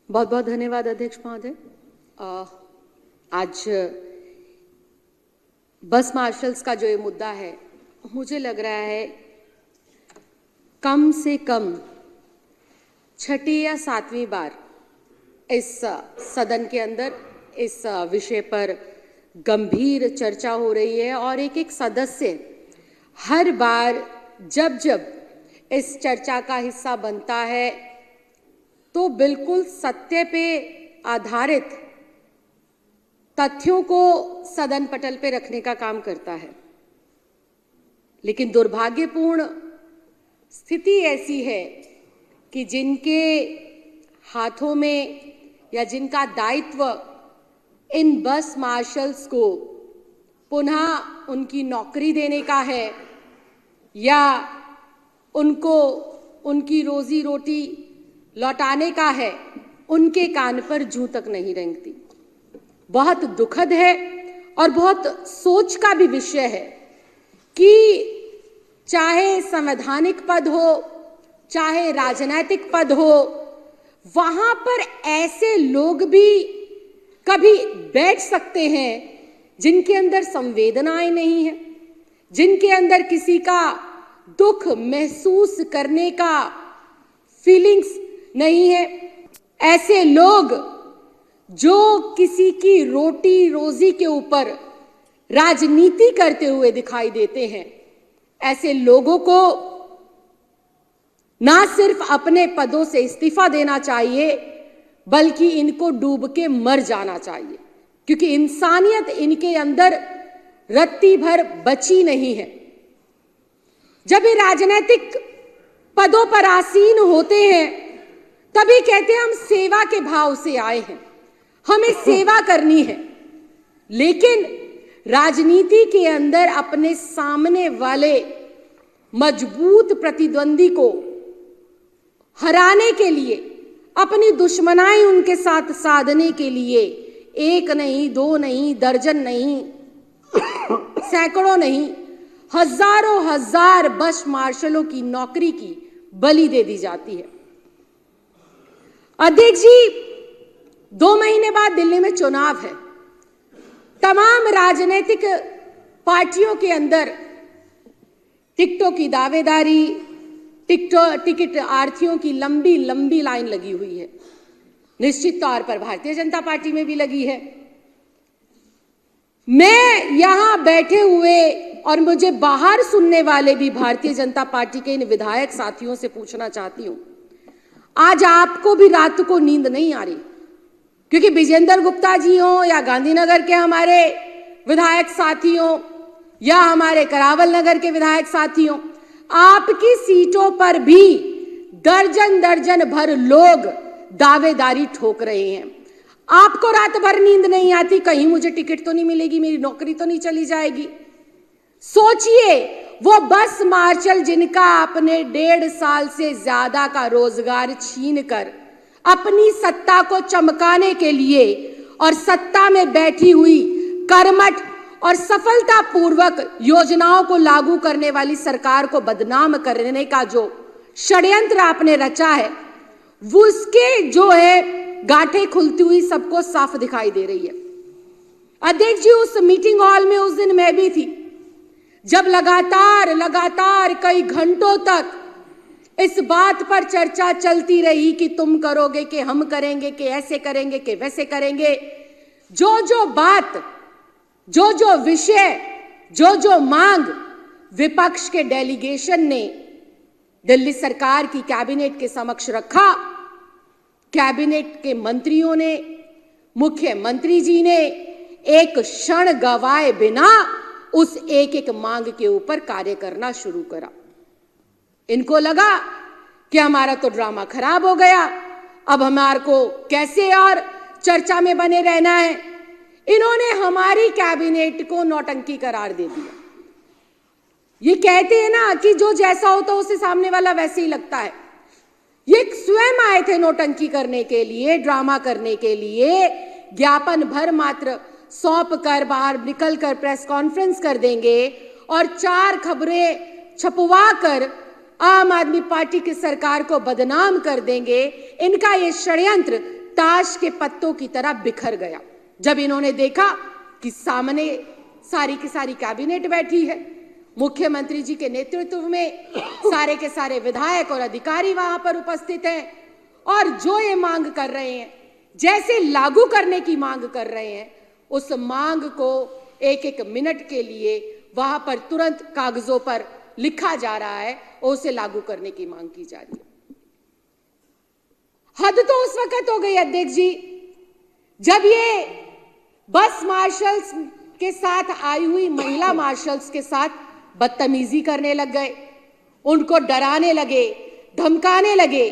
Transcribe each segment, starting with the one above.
बहुत बहुत धन्यवाद अध्यक्ष महोदय। आज बस मार्शल्स का जो ये मुद्दा है, मुझे लग रहा है कम से कम छठी या सातवीं बार इस सदन के अंदर इस विषय पर गंभीर चर्चा हो रही है और एक एक सदस्य हर बार जब जब इस चर्चा का हिस्सा बनता है तो बिल्कुल सत्य पे आधारित तथ्यों को सदन पटल पे रखने का काम करता है। लेकिन दुर्भाग्यपूर्ण स्थिति ऐसी है कि जिनके हाथों में या जिनका दायित्व इन बस मार्शल्स को पुनः उनकी नौकरी देने का है या उनको उनकी रोजी रोटी लौटाने का है, उनके कान पर जूं तक नहीं रेंगती। बहुत दुखद है और बहुत सोच का भी विषय है कि चाहे संवैधानिक पद हो, चाहे राजनीतिक पद हो, वहां पर ऐसे लोग भी कभी बैठ सकते हैं जिनके अंदर संवेदनाएं नहीं है, जिनके अंदर किसी का दुख महसूस करने का फीलिंग्स नहीं है। ऐसे लोग जो किसी की रोटी रोजी के ऊपर राजनीति करते हुए दिखाई देते हैं, ऐसे लोगों को ना सिर्फ अपने पदों से इस्तीफा देना चाहिए बल्कि इनको डूब के मर जाना चाहिए, क्योंकि इंसानियत इनके अंदर रत्ती भर बची नहीं है। जब ये राजनीतिक पदों पर आसीन होते हैं तभी कहते हैं हम सेवा के भाव से आए हैं, हमें सेवा करनी है। लेकिन राजनीति के अंदर अपने सामने वाले मजबूत प्रतिद्वंदी को हराने के लिए, अपनी दुश्मनाई उनके साथ साधने के लिए एक नहीं, दो नहीं, दर्जन नहीं, सैकड़ों नहीं, हजारों हजार बस मार्शलों की नौकरी की बलि दे दी जाती है। अध्यक्ष जी, 2 महीने बाद दिल्ली में चुनाव है। तमाम राजनीतिक पार्टियों के अंदर टिकटों की दावेदारी, टिकट आर्थियों की लंबी लंबी लाइन लगी हुई है। निश्चित तौर पर भारतीय जनता पार्टी में भी लगी है। मैं यहां बैठे हुए और मुझे बाहर सुनने वाले भी भारतीय जनता पार्टी के इन विधायक साथियों से पूछना चाहती हूं, आज आपको भी रात को नींद नहीं आ रही? क्योंकि विजेंद्र गुप्ता जी हो या गांधीनगर के हमारे विधायक साथी हो या हमारे करावल नगर के विधायक साथी हो, आपकी सीटों पर भी दर्जन दर्जन भर लोग दावेदारी ठोक रहे हैं। आपको रात भर नींद नहीं आती, कहीं मुझे टिकट तो नहीं मिलेगी, मेरी नौकरी तो नहीं चली जाएगी। सोचिए, वो बस मार्शल जिनका आपने 1.5 साल से ज्यादा का रोजगार छीन कर अपनी सत्ता को चमकाने के लिए और सत्ता में बैठी हुई कर्मठ और सफलतापूर्वक योजनाओं को लागू करने वाली सरकार को बदनाम करने का जो षड्यंत्र आपने रचा है, वो उसके जो है गांठें खुलती हुई सबको साफ दिखाई दे रही है। अध्यक्ष जी, उस मीटिंग हॉल में उस दिन मैं भी थी जब लगातार कई घंटों तक इस बात पर चर्चा चलती रही कि तुम करोगे कि हम करेंगे, कि ऐसे करेंगे कि वैसे करेंगे। जो बात, जो विषय, जो मांग विपक्ष के डेलीगेशन ने दिल्ली सरकार की कैबिनेट के समक्ष रखा, कैबिनेट के मंत्रियों ने, मुख्यमंत्री जी ने एक क्षण गवाए बिना उस एक एक मांग के ऊपर कार्य करना शुरू करा। इनको लगा कि हमारा तो ड्रामा खराब हो गया, अब हमारे को कैसे और चर्चा में बने रहना है। इन्होंने हमारी कैबिनेट को नौटंकी करार दे दिया। ये कहते हैं ना कि जो जैसा होता है उसे सामने वाला वैसे ही लगता है। ये स्वयं आए थे नौटंकी करने के लिए, ड्रामा करने के लिए, ज्ञापन भर मात्र सौंप कर बाहर निकल कर प्रेस कॉन्फ्रेंस कर देंगे और 4 खबरें छपवा कर आम आदमी पार्टी की सरकार को बदनाम कर देंगे। इनका ये षड्यंत्र ताश के पत्तों की तरह बिखर गया जब इन्होंने देखा कि सामने सारी की सारी कैबिनेट बैठी है, मुख्यमंत्री जी के नेतृत्व में सारे के सारे विधायक और अधिकारी वहां पर उपस्थित हैं और जो ये मांग कर रहे हैं, जैसे लागू करने की मांग कर रहे हैं, उस मांग को एक एक मिनट के लिए वहां पर तुरंत कागजों पर लिखा जा रहा है और उसे लागू करने की मांग की जा रही है। हद तो उस वक्त हो गई अध्यक्ष जी जब ये बस मार्शल्स के साथ आई हुई महिला मार्शल्स के साथ बदतमीजी करने लग गए, उनको डराने लगे, धमकाने लगे।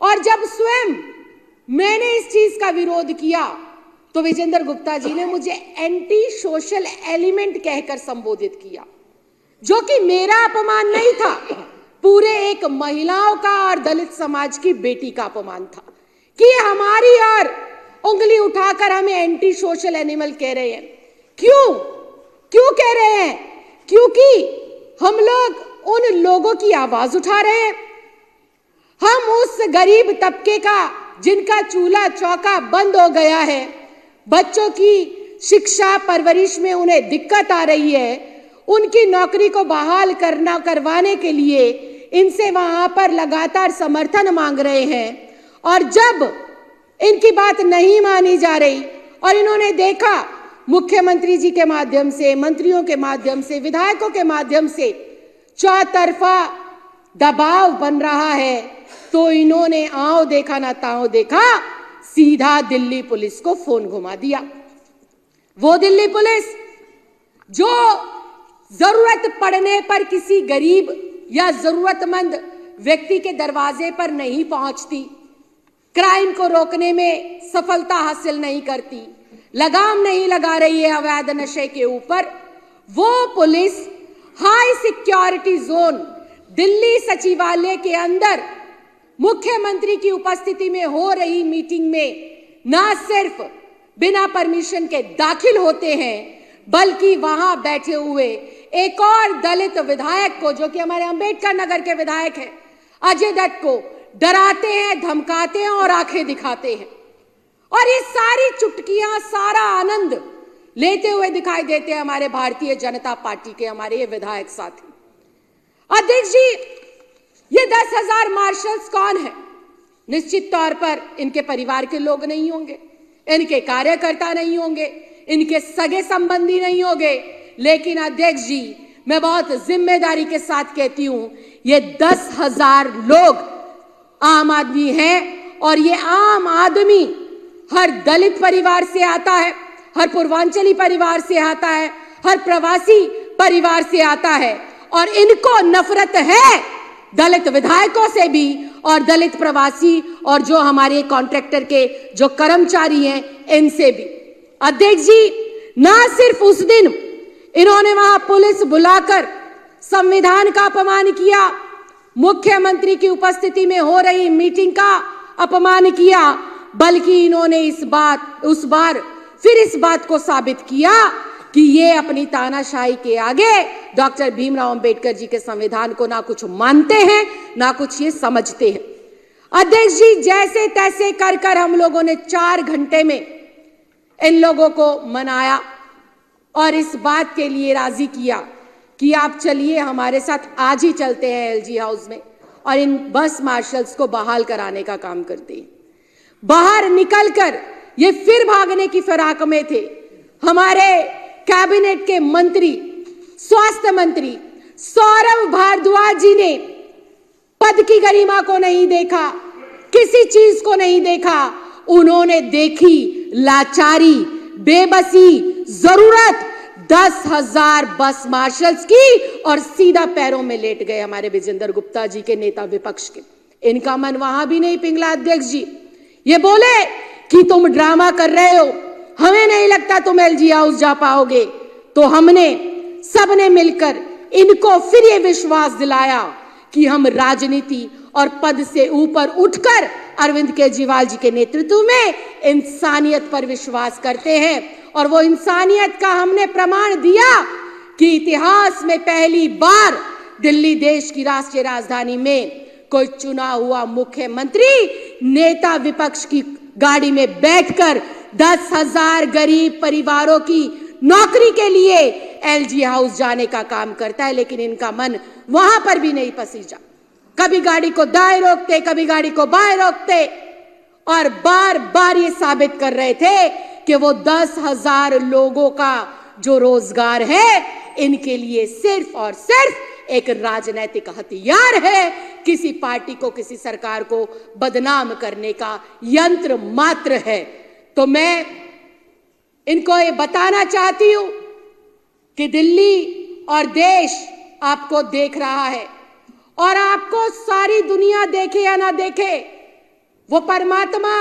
और जब स्वयं मैंने इस चीज का विरोध किया तो विजेंद्र गुप्ता जी ने मुझे एंटी सोशल एलिमेंट कहकर संबोधित किया, जो कि मेरा अपमान नहीं था, पूरे एक महिलाओं का और दलित समाज की बेटी का अपमान था कि हमारी और उंगली उठाकर हमें एंटी सोशल एनिमल कह रहे हैं। क्यों कह रहे हैं? क्योंकि हम लोग उन लोगों की आवाज उठा रहे हैं, हम उस गरीब तबके का जिनका चूल्हा चौका बंद हो गया है, बच्चों की शिक्षा परवरिश में उन्हें दिक्कत आ रही है, उनकी नौकरी को बहाल करवाने के लिए इनसे वहां पर लगातार समर्थन मांग रहे हैं। और जब इनकी बात नहीं मानी जा रही और इन्होंने देखा मुख्यमंत्री जी के माध्यम से, मंत्रियों के माध्यम से, विधायकों के माध्यम से चौतरफा दबाव बन रहा है, तो इन्होंने आओ देखा ना ताओ देखा, सीधा दिल्ली पुलिस को फोन घुमा दिया। वो दिल्ली पुलिस जो जरूरत पड़ने पर किसी गरीब या जरूरतमंद व्यक्ति के दरवाजे पर नहीं पहुंचती, क्राइम को रोकने में सफलता हासिल नहीं करती, लगाम नहीं लगा रही है अवैध नशे के ऊपर, वो police high security zone Delhi सचिवालय के अंदर मुख्यमंत्री की उपस्थिति में हो रही मीटिंग में ना सिर्फ बिना परमिशन के दाखिल होते हैं, बल्कि वहां बैठे हुए एक और दलित विधायक को, जो कि हमारे अंबेडकर नगर के विधायक हैं, अजय दत्त को डराते हैं, धमकाते हैं और आंखें दिखाते हैं। और ये सारी चुटकियां, सारा आनंद लेते हुए दिखाई देते हैं हमारे भारतीय जनता पार्टी के हमारे ये विधायक साथी। अध्यक्ष जी, ये 10,000 मार्शल्स कौन है? निश्चित तौर पर इनके परिवार के लोग नहीं होंगे, इनके कार्यकर्ता नहीं होंगे, इनके सगे संबंधी नहीं होंगे, लेकिन अध्यक्ष जी मैं बहुत जिम्मेदारी के साथ कहती हूं, ये 10,000 लोग आम आदमी हैं। और ये आम आदमी हर दलित परिवार से आता है, हर पूर्वांचली परिवार से आता है, हर प्रवासी परिवार से आता है, और इनको नफरत है दलित विधायकों से भी और दलित प्रवासी और जो हमारे कॉन्ट्रैक्टर के जो कर्मचारी हैं इनसे भी। अध्यक्ष जी, ना सिर्फ उस दिन इन्होंने वहां पुलिस बुलाकर संविधान का अपमान किया, मुख्यमंत्री की उपस्थिति में हो रही मीटिंग का अपमान किया, बल्कि इन्होंने उस बार फिर इस बात को साबित किया कि ये अपनी तानाशाही के आगे डॉक्टर भीमराव अंबेडकर जी के संविधान को ना कुछ मानते हैं, ना कुछ ये समझते हैं। अध्यक्ष जी, जैसे तैसे कर हम लोगों ने 4 घंटे में इन लोगों को मनाया और इस बात के लिए राजी किया कि आप चलिए हमारे साथ, आज ही चलते हैं एलजी हाउस में और इन बस मार्शल्स को बहाल कराने का काम करते हैं। बाहर निकलकर ये फिर भागने की फिराक में थे। हमारे कैबिनेट के मंत्री, स्वास्थ्य मंत्री सौरभ भारद्वाज जी ने पद की गरिमा को नहीं देखा, किसी चीज को नहीं देखा, उन्होंने देखी लाचारी, बेबसी, जरूरत 10,000 बस मार्शल्स की और सीधा पैरों में लेट गए हमारे विजेंद्र गुप्ता जी के नेता विपक्ष के। इनका मन वहां भी नहीं पिघला अध्यक्ष जी। ये बोले कि तुम ड्रामा कर रहे हो, हमें नहीं लगता तुम एलजी हाउस जा पाओगे। तो हमने सबने मिलकर इनको फिर ये विश्वास दिलाया कि हम राजनीति और पद से ऊपर उठकर अरविंद केजरीवाल जी के नेतृत्व में इंसानियत पर विश्वास करते हैं। और वो इंसानियत का हमने प्रमाण दिया कि इतिहास में पहली बार दिल्ली देश की राष्ट्रीय राजधानी में कोई चुना हुआ मुख्यमंत्री नेता विपक्ष की गाड़ी में बैठकर 10,000 गरीब परिवारों की नौकरी के लिए एलजी हाउस जाने का काम करता है, लेकिन इनका मन वहां पर भी नहीं पसीजा। कभी गाड़ी को दाएं रोकते, कभी गाड़ी को बाएं रोकते, और बार बार ये साबित कर रहे थे कि वो 10,000 लोगों का जो रोजगार है, इनके लिए सिर्फ और सिर्फ एक राजनीतिक हथियार है, किसी पार्टी को, किसी सरकार को बदनाम करने का यंत्र मात्र है। तो मैं इनको ये बताना चाहती हूं कि दिल्ली और देश आपको देख रहा है, और आपको सारी दुनिया देखे या ना देखे, वो परमात्मा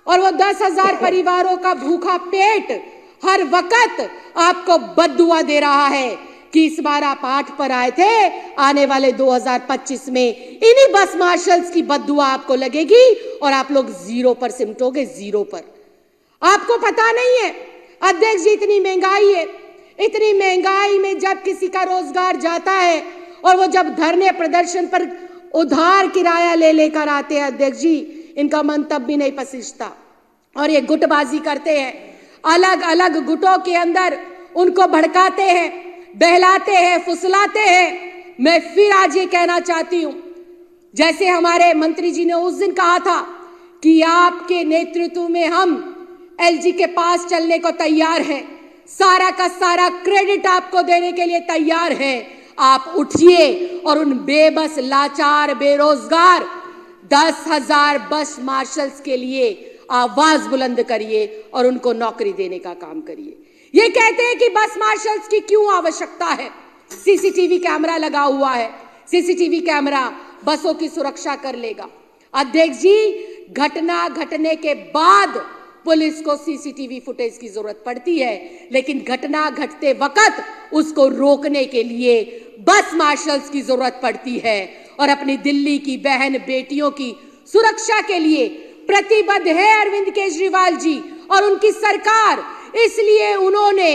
और वो 10,000 परिवारों का भूखा पेट हर वक्त आपको बद्दुआ दे रहा है कि इस बार आप 8 पर आए थे, आने वाले 2025 में इन्हीं बस मार्शल्स की बद्दुआ आपको लगेगी और आप लोग 0 पर सिमटोगे, 0 पर। आपको पता नहीं है अध्यक्ष जी, इतनी महंगाई है, इतनी महंगाई में जब किसी का रोजगार जाता है और वो जब धरने प्रदर्शन पर उधार किराया ले लेकर आते हैं अध्यक्ष जी, इनका मन तब भी नहीं पसीजता और ये गुटबाजी करते हैं। अलग अलग गुटों के अंदर उनको भड़काते हैं, बहलाते हैं, फुसलाते हैं। मैं फिर आज ये कहना चाहती हूं, जैसे हमारे मंत्री जी ने उस दिन कहा था कि आपके नेतृत्व में हम एलजी के पास चलने को तैयार हैं, सारा का सारा क्रेडिट आपको देने के लिए तैयार हैं। आप उठिए और उन बेबस, लाचार, बेरोजगार 10,000 बस मार्शल्स के लिए आवाज बुलंद करिए और उनको नौकरी देने का काम करिए। ये कहते हैं कि बस मार्शल्स की क्यों आवश्यकता है? सीसीटीवी कैमरा लगा हुआ है, सीसीटीवी कैमरा बसों की सुरक्षा कर लेगा। अध्यक्ष जी, घटना घटने के बाद पुलिस को सीसीटीवी फुटेज की जरूरत पड़ती है, लेकिन घटना घटते वक्त उसको रोकने के लिए बस मार्शल्स की जरूरत पड़ती है। और अपनी दिल्ली की बहन बेटियों की सुरक्षा के लिए प्रतिबद्ध है अरविंद केजरीवाल जी और उनकी सरकार। इसलिए उन्होंने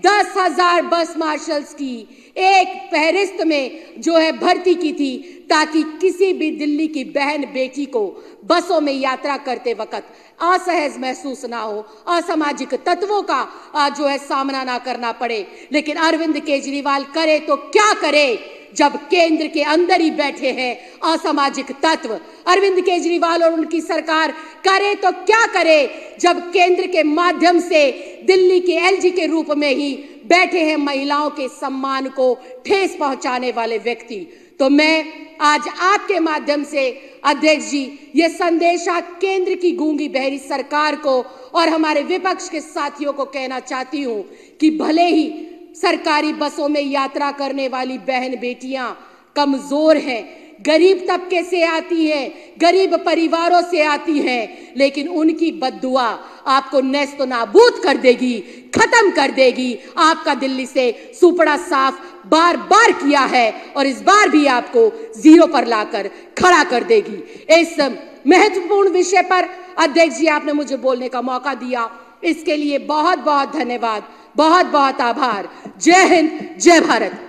10,000 बस मार्शल्स की एक फहरिस्त में जो है भर्ती की थी, ताकि किसी भी दिल्ली की बहन बेटी को बसों में यात्रा करते वक्त असहज महसूस ना हो, असामाजिक तत्वों का जो है सामना ना करना पड़े। लेकिन अरविंद केजरीवाल करे तो क्या करे, जब केंद्र के अंदर ही बैठे हैं असामाजिक तत्व। अरविंद केजरीवाल और उनकी सरकार करे तो क्या करे, जब केंद्र के माध्यम से दिल्ली के एलजी के रूप में ही बैठे हैं महिलाओं के सम्मान को ठेस पहुंचाने वाले व्यक्ति। तो मैं आज आपके माध्यम से अध्यक्ष जी ये संदेशा केंद्र की गूंगी बहरी सरकार को और हमारे विपक्ष के साथियों को कहना चाहती हूं कि भले ही सरकारी बसों में यात्रा करने वाली बहन बेटियां कमजोर हैं, गरीब तबके से आती हैं, गरीब परिवारों से आती हैं, लेकिन उनकी बद्दुआ आपको नेस्त नाबूद कर देगी, खत्म कर देगी। आपका दिल्ली से सुपड़ा साफ बार बार किया है और इस बार भी आपको 0 पर लाकर खड़ा कर देगी। इस महत्वपूर्ण विषय पर अध्यक्ष जी आपने मुझे बोलने का मौका दिया, इसके लिए बहुत बहुत धन्यवाद, बहुत बहुत आभार। जय हिंद, जय भारत।